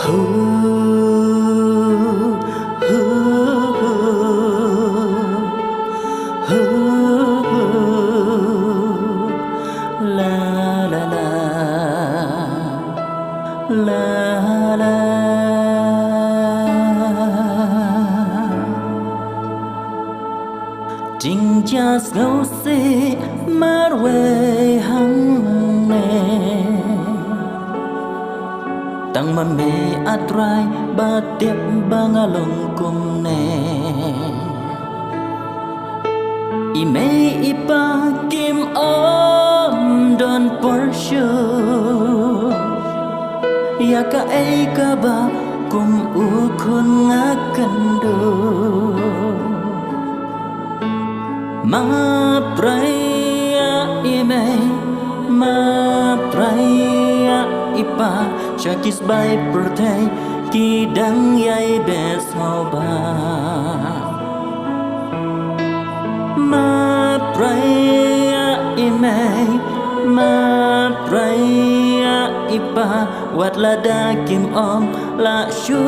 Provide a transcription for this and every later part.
ฮูฮูฮูลาลาลาลาลาจิงจาสโนเซมาเวหังเนตั้งมาเมอัตรายบาดเจ็บบางอารมณ์กุมเนอีเมอีปากิมอมดอนปอร์ชูอยากะเอกะบากุมอุคนงักกันดูมาปรายอีเมมาปรายอีปาShakis by pertai kidang yai bes hoba ma praya imai ma praya ipa wat lada kim om la shu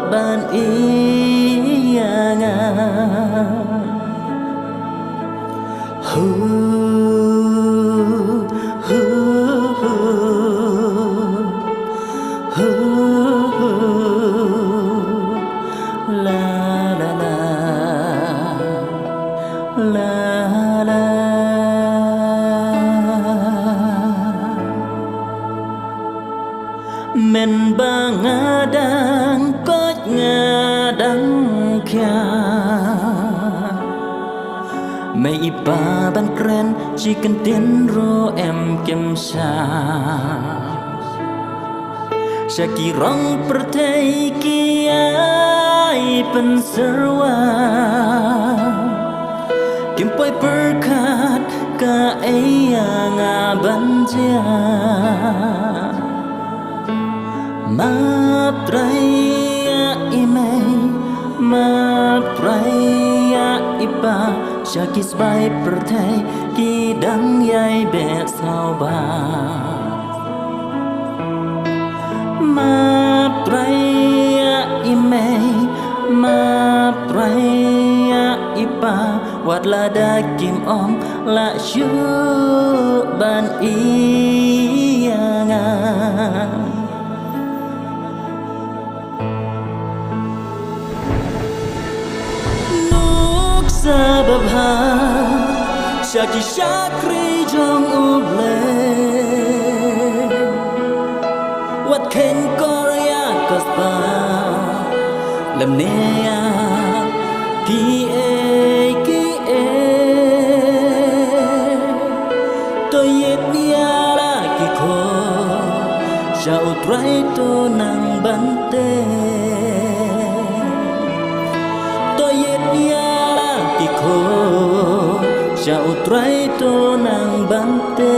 ban iyanga hu La la la la la Men ba ngadang kot ngadang kya May iba ban kren chicken tin ro em kem sha Shakirong pertai kiai penserwa Kimpoi perkat ka eyang abanja Ma praya imay ma praya ipa Shakis bay pertai kidang yai bet sauba Ma praya imay ma praya ipa wat lada kim om la shu ban iyanga nuk sababha shaki shakri jong uble Wat khen Korea kaspa lam nea ki e to yet nia la ki ko sha utrai to nang bante to yet nia la ki ko sha utrai to nang bante